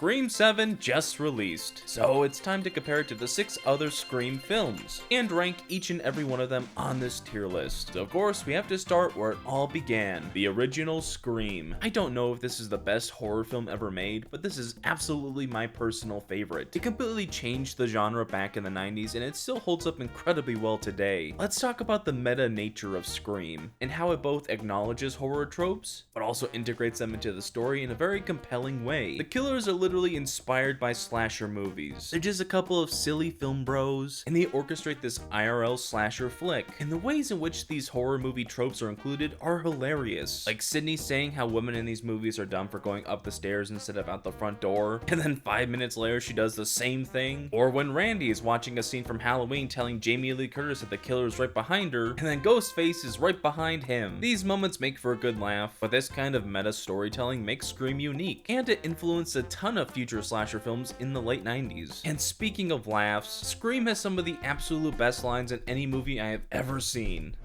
Scream 7 just released, so it's time to compare it to the 6 other Scream films, and rank each and every one of them on this tier list. So of course, we have to start where it all began, the original Scream. I don't know if this is the best horror film ever made, but this is absolutely my personal favorite. It completely changed the genre back in the 90s, and it still holds up incredibly well today. Let's talk about the meta nature of Scream, and how it both acknowledges horror tropes, but also integrates them into the story in a very compelling way. The killers are literally inspired by slasher movies. They're just a couple of silly film bros, and they orchestrate this IRL slasher flick. And the ways in which these horror movie tropes are included are hilarious. Like Sydney saying how women in these movies are dumb for going up the stairs instead of out the front door, and then 5 minutes later she does the same thing. Or when Randy is watching a scene from Halloween telling Jamie Lee Curtis that the killer is right behind her, and then Ghostface is right behind him. These moments make for a good laugh, but this kind of meta storytelling makes Scream unique, and it influenced a ton of future slasher films in the late 90s. And speaking of laughs, Scream has some of the absolute best lines in any movie I have ever seen.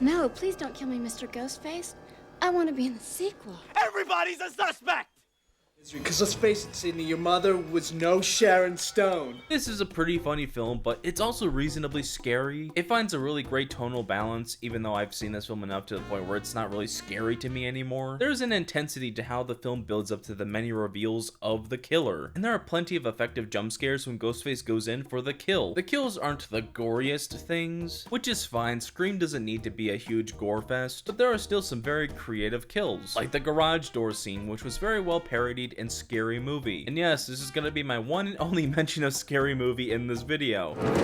No, please don't kill me, Mr. Ghostface. I want to be in the sequel. Everybody's a suspect! Because let's face it, Sydney, your mother was no Sharon Stone. This is a pretty funny film, but it's also reasonably scary. It finds a really great tonal balance, even though I've seen this film enough to the point where it's not really scary to me anymore. There's an intensity to how the film builds up to the many reveals of the killer, and there are plenty of effective jump scares when Ghostface goes in for the kill. The kills aren't the goriest things, which is fine. Scream doesn't need to be a huge gore fest, but there are still some very creative kills, like the garage door scene, which was very well parodied in Scary Movie. And yes, this is gonna be my one and only mention of Scary Movie in this video. I've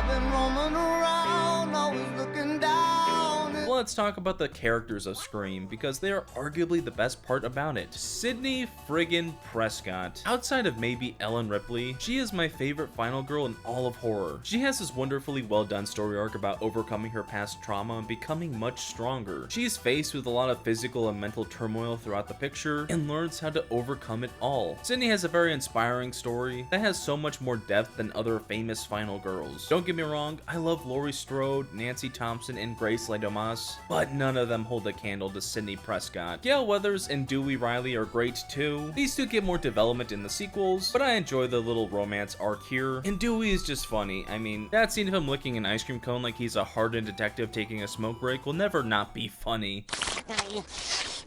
been roaming around, always looking down. Let's talk about the characters of Scream, because they are arguably the best part about it. Sidney friggin' Prescott. Outside of maybe Ellen Ripley, she is my favorite final girl in all of horror. She has this wonderfully well done story arc about overcoming her past trauma and becoming much stronger. She's faced with a lot of physical and mental turmoil throughout the picture and learns how to overcome it all. Sidney has a very inspiring story that has so much more depth than other famous final girls. Don't get me wrong, I love Laurie Strode, Nancy Thompson, and Grace Lee Domas, but none of them hold a candle to Sidney Prescott. Gale Weathers and Dewey Riley are great too. These two get more development in the sequels, but I enjoy the little romance arc here, and Dewey is just funny. I mean, that scene of him licking an ice cream cone like he's a hardened detective taking a smoke break will never not be funny.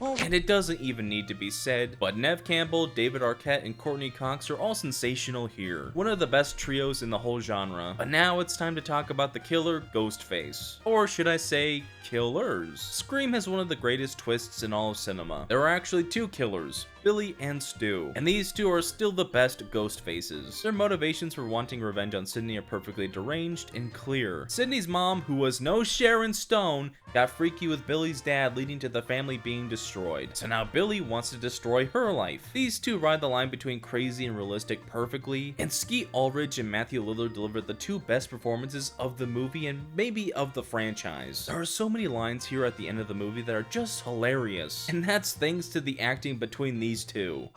And it doesn't even need to be said, but Neve Campbell, David Arquette, and Courtney Cox are all sensational here. One of the best trios in the whole genre. But now it's time to talk about the killer, Ghostface. Or should I say, killers. Scream has one of the greatest twists in all of cinema. There are actually two killers, Billy and Stu, and these two are still the best ghost faces. Their motivations for wanting revenge on Sidney are perfectly deranged and clear. Sidney's mom, who was no Sharon Stone, got freaky with Billy's dad, leading to the family being destroyed. So now Billy wants to destroy her life. These two ride the line between crazy and realistic perfectly, and Skeet Ulrich and Matthew Lillard delivered the two best performances of the movie and maybe of the franchise. There are so many lines here at the end of the movie that are just hilarious, and that's thanks to the acting between these two.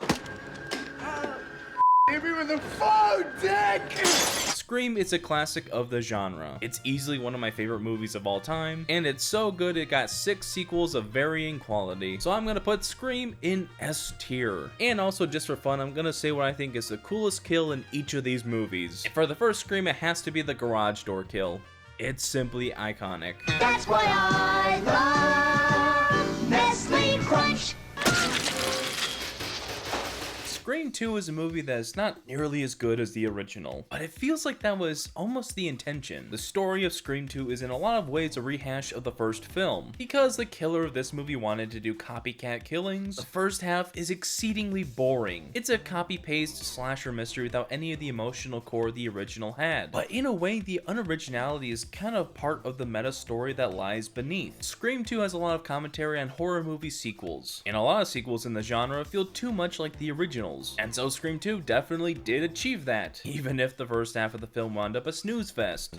Hit me with the phone, Dick! Scream is a classic of the genre. It's easily one of my favorite movies of all time, and it's so good it got 6 sequels of varying quality. So I'm gonna put Scream in S tier. And also, just for fun, I'm gonna say what I think is the coolest kill in each of these movies. For the first Scream, it has to be the garage door kill. It's simply iconic. That's why I love Nestle Crunch. Scream 2 is a movie that is not nearly as good as the original, but it feels like that was almost the intention. The story of Scream 2 is in a lot of ways a rehash of the first film. Because the killer of this movie wanted to do copycat killings, the first half is exceedingly boring. It's a copy-paste slasher mystery without any of the emotional core the original had. But in a way, the unoriginality is kind of part of the meta story that lies beneath. Scream 2 has a lot of commentary on horror movie sequels, and a lot of sequels in the genre feel too much like the original. And so Scream 2 definitely did achieve that, even if the first half of the film wound up a snooze fest.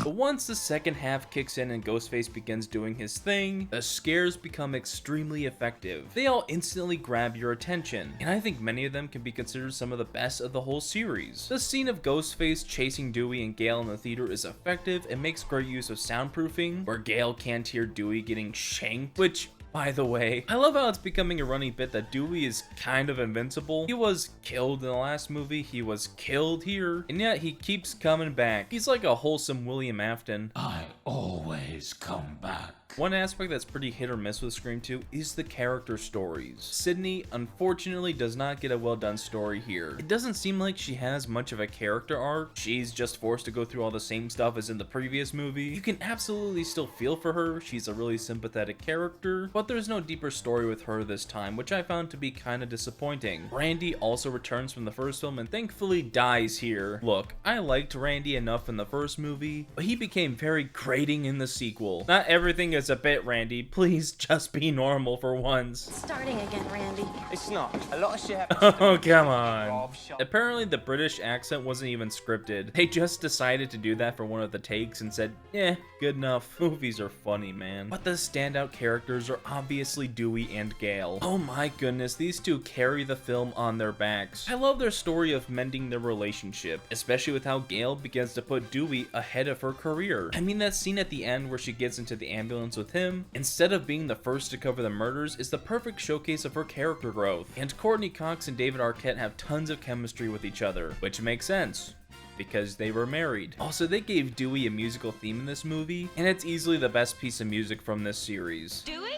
But once the second half kicks in and Ghostface begins doing his thing, the scares become extremely effective. They all instantly grab your attention, and I think many of them can be considered some of the best of the whole series. The scene of Ghostface chasing Dewey and Gale in the theater is effective and makes great use of soundproofing, where Gale can't hear Dewey getting shanked, which, By the way, I love how it's becoming a running bit that Dewey is kind of invincible. He was killed in the last movie, he was killed here, and yet he keeps coming back. He's like a wholesome William Afton. I always come back. One aspect that's pretty hit or miss with Scream 2 is the character stories. Sydney, unfortunately, does not get a well done story here. It doesn't seem like she has much of a character arc. She's just forced to go through all the same stuff as in the previous movie. You can absolutely still feel for her. She's a really sympathetic character, but there's no deeper story with her this time, which I found to be kind of disappointing. Randy also returns from the first film and thankfully dies here. Look, I liked Randy enough in the first movie, but he became very grating in the sequel. Not everything is a bit, Randy. Please just be normal for once. Starting again, Randy. It's not. A lot of shit happens. Oh, come on. Apparently the British accent wasn't even scripted. They just decided to do that for one of the takes and said, eh, good enough. Movies are funny, man. But the standout characters are obviously Dewey and Gale. Oh my goodness, these two carry the film on their backs. I love their story of mending their relationship, especially with how Gale begins to put Dewey ahead of her career. I mean, that scene at the end where she gets into the ambulance with him, instead of being the first to cover the murders, is the perfect showcase of her character growth. And Courtney Cox and David Arquette have tons of chemistry with each other, which makes sense, because they were married. Also, they gave Dewey a musical theme in this movie, and it's easily the best piece of music from this series. Dewey?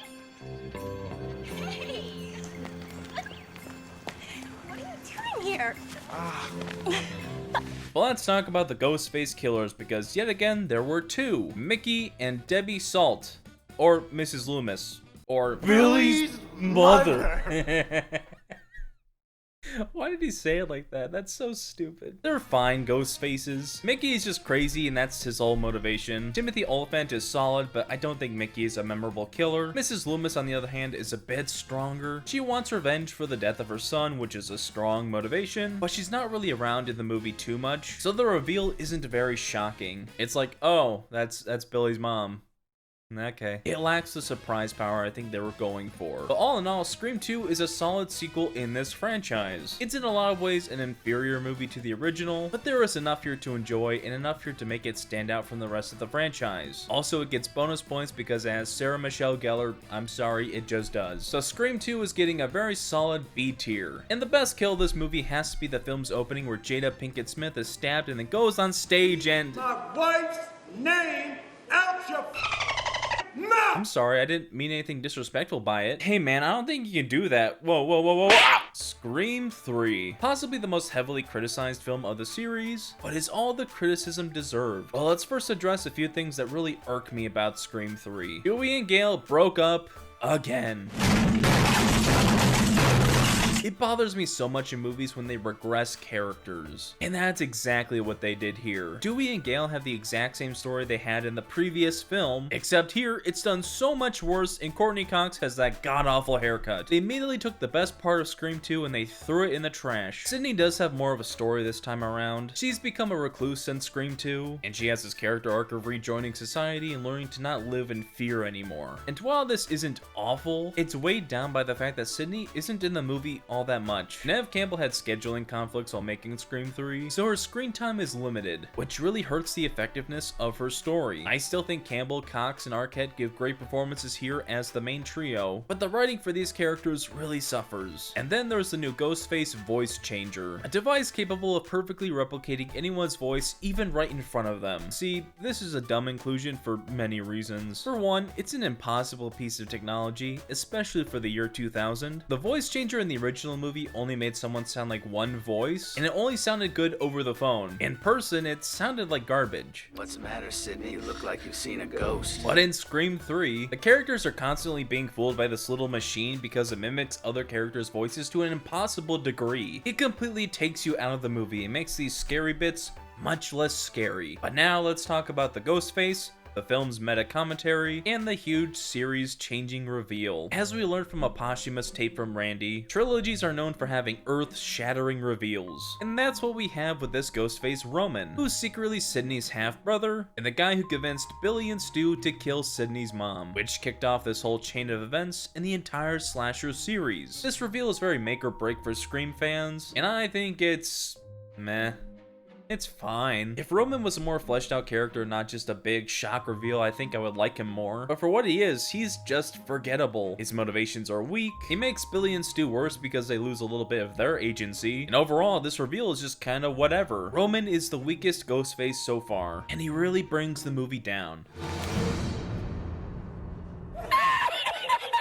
Hey! What are you doing here? But let's talk about the Ghostface killers, because yet again, there were two. Mickey and Debbie Salt. Or Mrs. Loomis. Or Billy's mother. Why did he say it like that? That's so stupid. They're fine ghost faces. Mickey is just crazy and that's his whole motivation. Timothy Olyphant is solid, but I don't think Mickey is a memorable killer. Mrs. Loomis, on the other hand, is a bit stronger. She wants revenge for the death of her son, which is a strong motivation, but she's not really around in the movie too much, so the reveal isn't very shocking. It's like, oh, that's Billy's mom. Okay. It lacks the surprise power I think they were going for. But all in all, Scream 2 is a solid sequel in this franchise. It's in a lot of ways an inferior movie to the original, but there is enough here to enjoy and enough here to make it stand out from the rest of the franchise. Also, it gets bonus points because it has Sarah Michelle Gellar. I'm sorry, it just does. So Scream 2 is getting a very solid B tier. And the best kill of this movie has to be the film's opening where Jada Pinkett Smith is stabbed and then goes on stage and... My wife's name out your mouth! I'm sorry, I didn't mean anything disrespectful by it. Hey man, I don't think you can do that. Whoa, whoa, whoa, whoa, whoa. Scream 3. Possibly the most heavily criticized film of the series, but is all the criticism deserved. Well, let's first address a few things that really irk me about Scream 3. Dewey and Gale broke up again. It bothers me so much in movies when they regress characters, and that's exactly what they did here. Dewey and Gale have the exact same story they had in the previous film, except here it's done so much worse and Courtney Cox has that god-awful haircut. They immediately took the best part of Scream 2 and they threw it in the trash. Sydney does have more of a story this time around. She's become a recluse since Scream 2, and she has this character arc of rejoining society and learning to not live in fear anymore. And while this isn't awful, it's weighed down by the fact that Sydney isn't in the movie all that much. Neve Campbell had scheduling conflicts while making Scream 3, so her screen time is limited, which really hurts the effectiveness of her story. I still think Campbell, Cox, and Arquette give great performances here as the main trio, but the writing for these characters really suffers. And then there's the new Ghostface voice changer, a device capable of perfectly replicating anyone's voice even right in front of them. See, this is a dumb inclusion for many reasons. For one, it's an impossible piece of technology, especially for the year 2000. The voice changer in the original movie only made someone sound like one voice, and it only sounded good over the phone. In person, it sounded like garbage. What's the matter, Sydney? You look like you've seen a ghost. But in Scream 3, the characters are constantly being fooled by this little machine because it mimics other characters' voices to an impossible degree. It completely takes you out of the movie and makes these scary bits much less scary. But now let's talk about the Ghostface, the film's meta commentary, and the huge series-changing reveal. As we learned from a posthumous tape from Randy, trilogies are known for having earth-shattering reveals. And that's what we have with this Ghostface Roman, who's secretly Sydney's half-brother, and the guy who convinced Billy and Stu to kill Sydney's mom, which kicked off this whole chain of events in the entire slasher series. This reveal is very make or break for Scream fans, and I think it's meh. It's fine. If Roman was a more fleshed out character, not just a big shock reveal, I think I would like him more. But for what he is, he's just forgettable. His motivations are weak. He makes Billy and Stu worse because they lose a little bit of their agency. And overall, this reveal is just kind of whatever. Roman is the weakest Ghostface so far, and he really brings the movie down.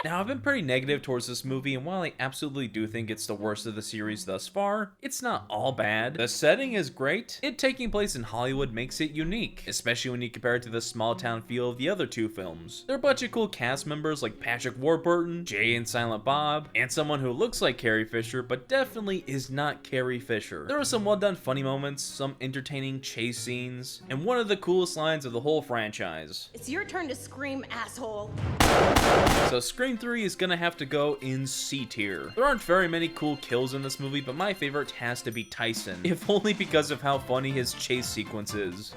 Now, I've been pretty negative towards this movie, and while I absolutely do think it's the worst of the series thus far, it's not all bad. The setting is great. It taking place in Hollywood makes it unique, especially when you compare it to the small town feel of the other two films. There are a bunch of cool cast members like Patrick Warburton, Jay and Silent Bob, and someone who looks like Carrie Fisher, but definitely is not Carrie Fisher. There are some well done funny moments, some entertaining chase scenes, and one of the coolest lines of the whole franchise. It's your turn to scream, asshole. So Scream 3 is gonna have to go in C tier. There aren't very many cool kills in this movie, but my favorite has to be Tyson, if only because of how funny his chase sequence is.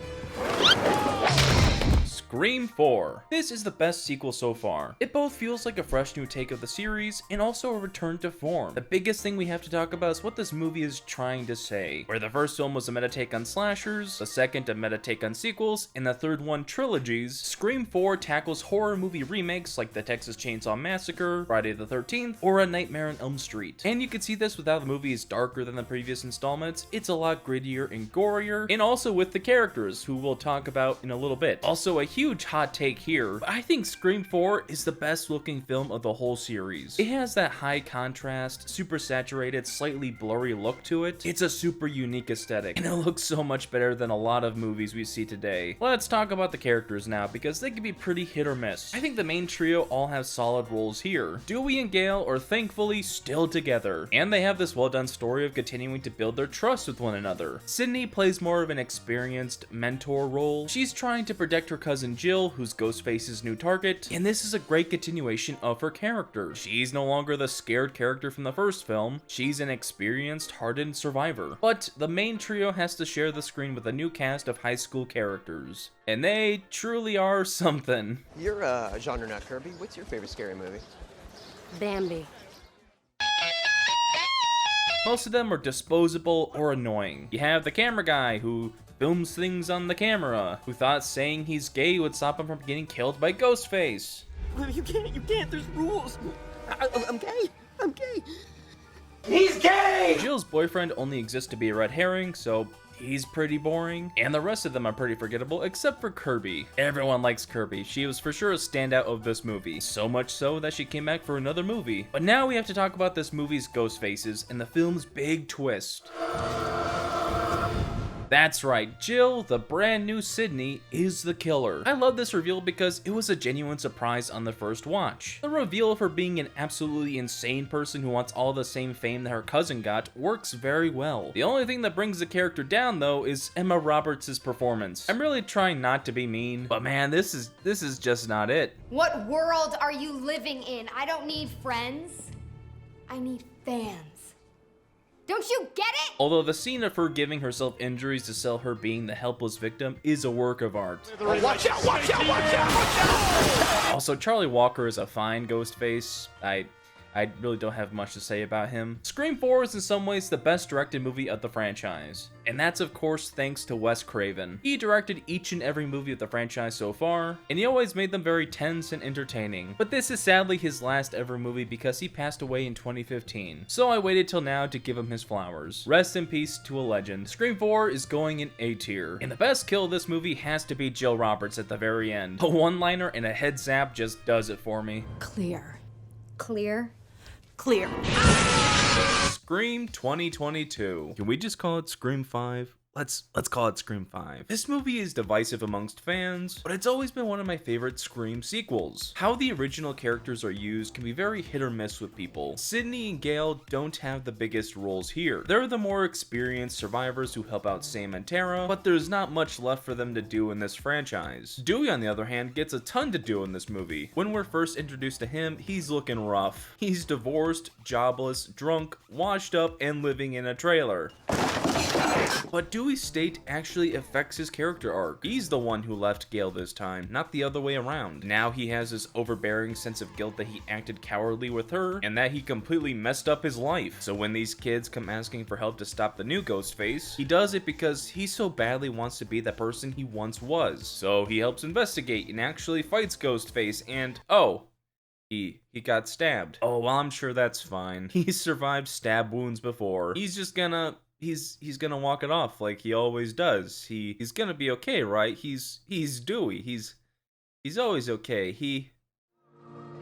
Scream 4. This is the best sequel so far. It both feels like a fresh new take of the series and also a return to form. The biggest thing we have to talk about is what this movie is trying to say. Where the first film was a meta take on slashers, the second a meta take on sequels, and the third one trilogies, Scream 4 tackles horror movie remakes like the Texas Chainsaw Massacre, Friday the 13th, or A Nightmare on Elm Street. And you can see this without the movie is darker than the previous installments. It's a lot grittier and gorier, and also with the characters, who we'll talk about in a little bit. Also a huge hot take here, but I think Scream 4 is the best looking film of the whole series. It has that high contrast, super saturated, slightly blurry look to it. It's a super unique aesthetic, and it looks so much better than a lot of movies we see today. Let's talk about the characters now, because they can be pretty hit or miss. I think the main trio all have solid roles here. Dewey and Gale are thankfully still together, and they have this well done story of continuing to build their trust with one another. Sydney plays more of an experienced mentor role. She's trying to protect her cousin Jill, who's Ghostface's new target, and this is a great continuation of her character. She's no longer the scared character from the first film. She's an experienced, hardened survivor. But the main trio has to share the screen with a new cast of high school characters, and they truly are something. You're a genre nut, Kirby. What's your favorite scary movie? Bambi. Most of them are disposable or annoying. You have the camera guy who films things on the camera, who thought saying he's gay would stop him from getting killed by Ghostface. You can't, there's rules. I'm gay. He's gay! Jill's boyfriend only exists to be a red herring, so he's pretty boring. And the rest of them are pretty forgettable, except for Kirby. Everyone likes Kirby. She was for sure a standout of this movie. So much so that she came back for another movie. But now we have to talk about this movie's Ghostfaces and the film's big twist. That's right, Jill, the brand new Sydney, is the killer. I love this reveal because it was a genuine surprise on the first watch. The reveal of her being an absolutely insane person who wants all the same fame that her cousin got works very well. The only thing that brings the character down though is Emma Roberts' performance. I'm really trying not to be mean, but man, this is just not it. What world are you living in? I don't need friends. I need fans. Don't you get it? Although the scene of her giving herself injuries to sell her being the helpless victim is a work of art. Watch out, watch out, watch out, watch out! Also, Charlie Walker is a fine Ghostface. I really don't have much to say about him. Scream 4 is in some ways the best directed movie of the franchise. And that's of course thanks to Wes Craven. He directed each and every movie of the franchise so far, and he always made them very tense and entertaining. But this is sadly his last ever movie because he passed away in 2015. So I waited till now to give him his flowers. Rest in peace to a legend. Scream 4 is going in A tier. And the best kill of this movie has to be Jill Roberts at the very end. A one-liner and a head zap just does it for me. Clear. Clear? Clear. Scream 2022. Can we just call it Scream 5? Let's call it Scream 5. This movie is divisive amongst fans, but it's always been one of my favorite Scream sequels. How the original characters are used can be very hit or miss with people. Sydney and Gale don't have the biggest roles here. They're the more experienced survivors who help out Sam and Tara, but there's not much left for them to do in this franchise. Dewey, on the other hand, gets a ton to do in this movie. When we're first introduced to him, he's looking rough. He's divorced, jobless, drunk, washed up, and living in a trailer. But Dewey's state actually affects his character arc. He's the one who left Gale this time, not the other way around. Now he has this overbearing sense of guilt that he acted cowardly with her, and that he completely messed up his life. So when these kids come asking for help to stop the new Ghostface, he does it because he so badly wants to be the person he once was. So he helps investigate and actually fights Ghostface, and oh, he got stabbed. Oh, well, I'm sure that's fine. He's survived stab wounds before. He's just gonna he's gonna walk it off like he always does. He's gonna be okay, right? He's Dewey. He's always okay.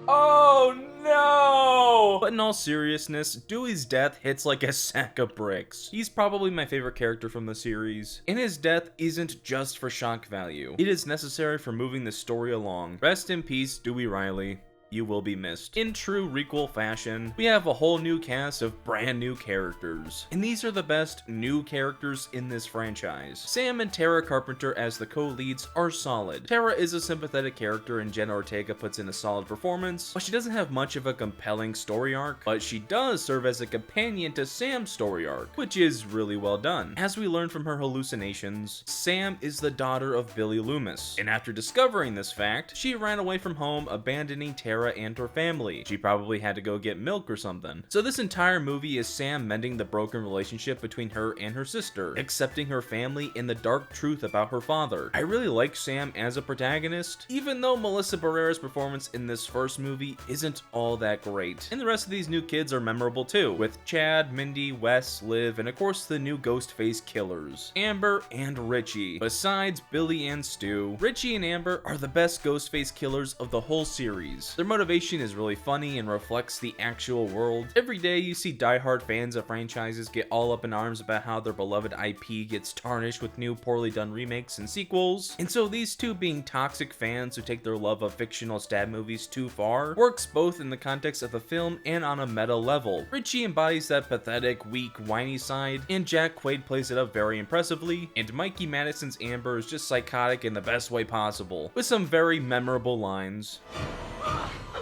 Oh no! But in all seriousness, Dewey's death hits like a sack of bricks. He's probably my favorite character from the series, and his death isn't just for shock value. It is necessary for moving the story along. Rest in peace, Dewey Riley. You will be missed. In true requel fashion, we have a whole new cast of brand new characters, and these are the best new characters in this franchise. Sam and Tara Carpenter as the co-leads are solid. Tara is a sympathetic character and Jenna Ortega puts in a solid performance, but she doesn't have much of a compelling story arc, but she does serve as a companion to Sam's story arc, which is really well done. As we learn from her hallucinations, Sam is the daughter of Billy Loomis, and after discovering this fact, she ran away from home, abandoning Tara and her family. She probably had to go get milk or something. So this entire movie is Sam mending the broken relationship between her and her sister, accepting her family and the dark truth about her father. I really like Sam as a protagonist, even though Melissa Barrera's performance in this first movie isn't all that great. And the rest of these new kids are memorable too, with Chad, Mindy, Wes, Liv, and of course the new Ghostface killers, Amber and Richie. Besides Billy and Stu, Richie and Amber are the best Ghostface killers of the whole series. Their motivation is really funny and reflects the actual world. Every day you see diehard fans of franchises get all up in arms about how their beloved IP gets tarnished with new poorly done remakes and sequels. And so these two being toxic fans who take their love of fictional stab movies too far works both in the context of the film and on a meta level. Richie embodies that pathetic, weak, whiny side, and Jack Quaid plays it up very impressively, and Mikey Madison's Amber is just psychotic in the best way possible, with some very memorable lines.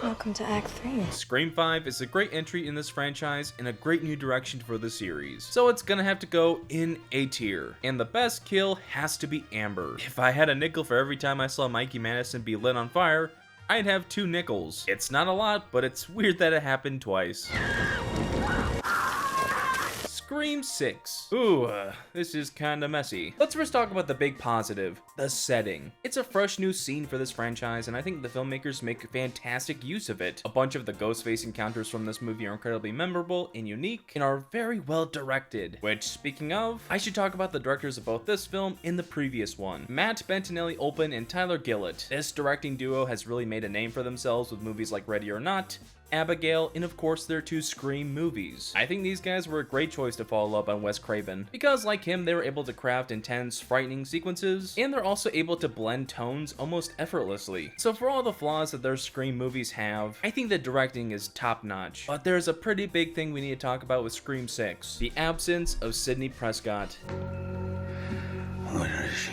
Welcome to Act 3. Scream 5 is a great entry in this franchise and a great new direction for the series, so it's gonna have to go in A tier. And the best kill has to be Amber. If I had a nickel for every time I saw Mikey Madison be lit on fire, I'd have 2 nickels. It's not a lot, but it's weird that it happened twice. Scream 6. Ooh, this is kinda messy. Let's first talk about the big positive, the setting. It's a fresh new scene for this franchise, and I think the filmmakers make fantastic use of it. A bunch of the Ghostface encounters from this movie are incredibly memorable and unique, and are very well directed. Which, speaking of, I should talk about the directors of both this film and the previous one. Matt Bettinelli-Olpin and Tyler Gillett. This directing duo has really made a name for themselves with movies like Ready or Not, Abigail, and of course their 2 Scream movies. I think these guys were a great choice to follow up on Wes Craven, because like him, they were able to craft intense, frightening sequences, and they're also able to blend tones almost effortlessly. So for all the flaws that their Scream movies have, I think the directing is top notch. But there's a pretty big thing we need to talk about with Scream 6, the absence of Sidney Prescott. Where is she?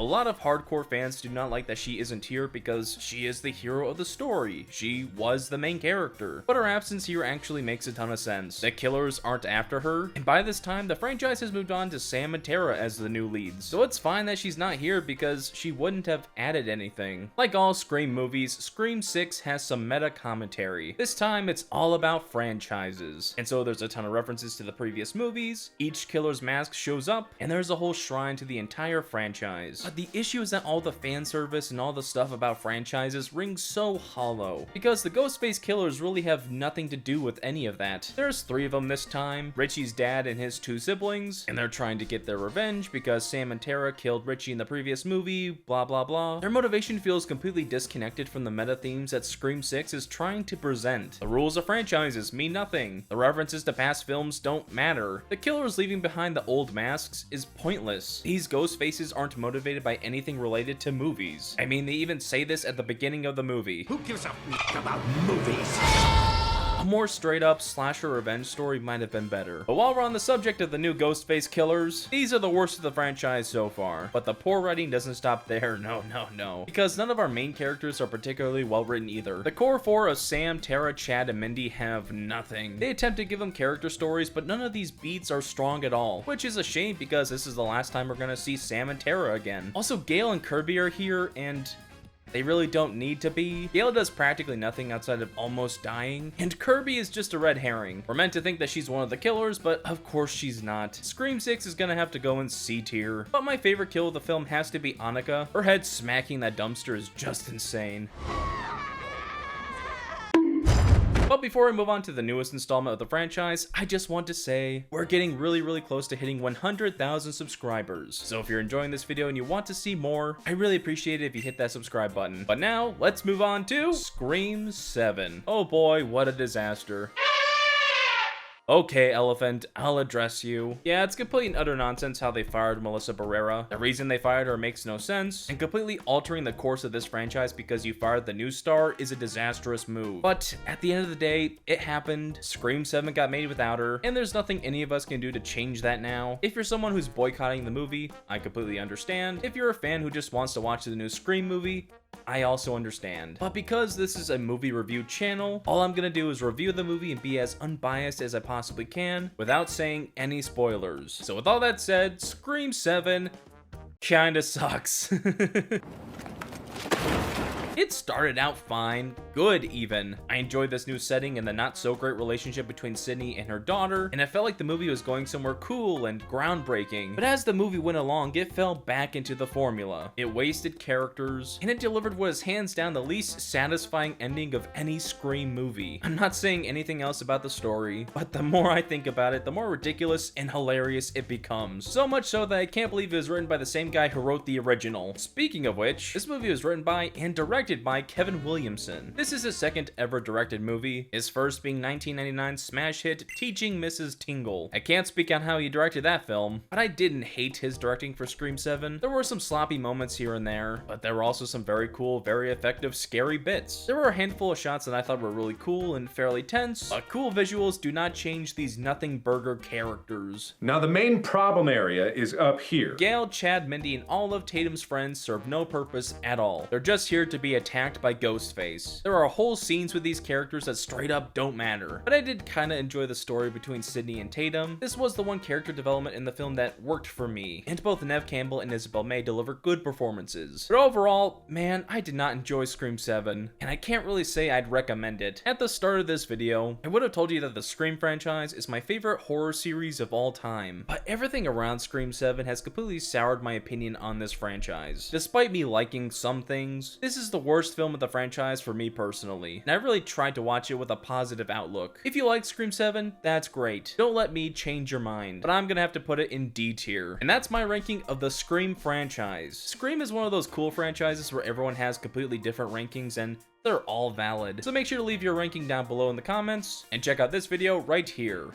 A lot of hardcore fans do not like that she isn't here because she is the hero of the story. She was the main character. But her absence here actually makes a ton of sense. The killers aren't after her, and by this time, the franchise has moved on to Sam and Tara as the new leads. So it's fine that she's not here because she wouldn't have added anything. Like all Scream movies, Scream 6 has some meta commentary. This time, it's all about franchises. And so there's a ton of references to the previous movies, each killer's mask shows up, and there's a whole shrine to the entire franchise. But the issue is that all the fan service and all the stuff about franchises rings so hollow, because the Ghostface killers really have nothing to do with any of that. There's 3 of them this time, Richie's dad and his 2 siblings, and they're trying to get their revenge because Sam and Tara killed Richie in the previous movie, blah blah blah. Their motivation feels completely disconnected from the meta themes that Scream 6 is trying to present. The rules of franchises mean nothing. The references to past films don't matter. The killers leaving behind the old masks is pointless. These Ghostfaces aren't motivated by anything related to movies. I mean, they even say this at the beginning of the movie. Who gives a f about movies? A more straight up slasher revenge story might have been better. But while we're on the subject of the new Ghostface killers, these are the worst of the franchise so far. But the poor writing doesn't stop there, no. Because none of our main characters are particularly well written either. The core four of Sam, Tara, Chad, and Mindy have nothing. They attempt to give them character stories, but none of these beats are strong at all, which is a shame because this is the last time we're gonna see Sam and Tara again. Also, Gale and Kirby are here, and they really don't need to be. Gale does practically nothing outside of almost dying, and Kirby is just a red herring. We're meant to think that she's one of the killers, but of course she's not. Scream 6 is gonna have to go in C tier. But my favorite kill of the film has to be Annika. Her head smacking that dumpster is just insane. But before we move on to the newest installment of the franchise, I just want to say we're getting really close to hitting 100,000 subscribers. So if you're enjoying this video and you want to see more, I really appreciate it if you hit that subscribe button. But now, let's move on to Scream 7. Oh boy, what a disaster. Okay, Elephant, I'll address you. Yeah, it's complete and utter nonsense how they fired Melissa Barrera. The reason they fired her makes no sense, and completely altering the course of this franchise because you fired the new star is a disastrous move. But at the end of the day, it happened. Scream 7 got made without her, and there's nothing any of us can do to change that now. If you're someone who's boycotting the movie, I completely understand. If you're a fan who just wants to watch the new Scream movie, I also understand. But because this is a movie review channel, all I'm gonna do is review the movie and be as unbiased as I possibly can without saying any spoilers. So with all that said, Scream 7 kinda sucks. It started out fine, good even. I enjoyed this new setting and the not so great relationship between Sydney and her daughter, and I felt like the movie was going somewhere cool and groundbreaking. But as the movie went along, it fell back into the formula. It wasted characters, and it delivered what is hands down the least satisfying ending of any Scream movie. I'm not saying anything else about the story, but the more I think about it, the more ridiculous and hilarious it becomes. So much so that I can't believe it was written by the same guy who wrote the original. Speaking of which, this movie was written by and directed by Kevin Williamson. This is his second ever directed movie, his first being 1999's smash hit Teaching Mrs. Tingle. I can't speak on how he directed that film, but I didn't hate his directing for Scream 7. There were some sloppy moments here and there, but there were also some very cool, very effective, scary bits. There were a handful of shots that I thought were really cool and fairly tense, but cool visuals do not change these nothing burger characters. Now the main problem area is up here. Gale, Chad, Mindy, and all of Tatum's friends serve no purpose at all. They're just here to be attacked by Ghostface. There are whole scenes with these characters that straight up don't matter, but I did kinda enjoy the story between Sydney and Tatum. This was the one character development in the film that worked for me, and both Neve Campbell and Isabel May deliver good performances. But overall, man, I did not enjoy Scream 7, and I can't really say I'd recommend it. At the start of this video, I would have told you that the Scream franchise is my favorite horror series of all time, but everything around Scream 7 has completely soured my opinion on this franchise. Despite me liking some things, this is the worst film of the franchise for me personally, and I really tried to watch it with a positive outlook. If you like Scream 7, that's great. Don't let me change your mind, but I'm gonna have to put it in D tier. And that's my ranking of the Scream franchise. Scream is one of those cool franchises where everyone has completely different rankings and they're all valid. So make sure to leave your ranking down below in the comments and check out this video right here.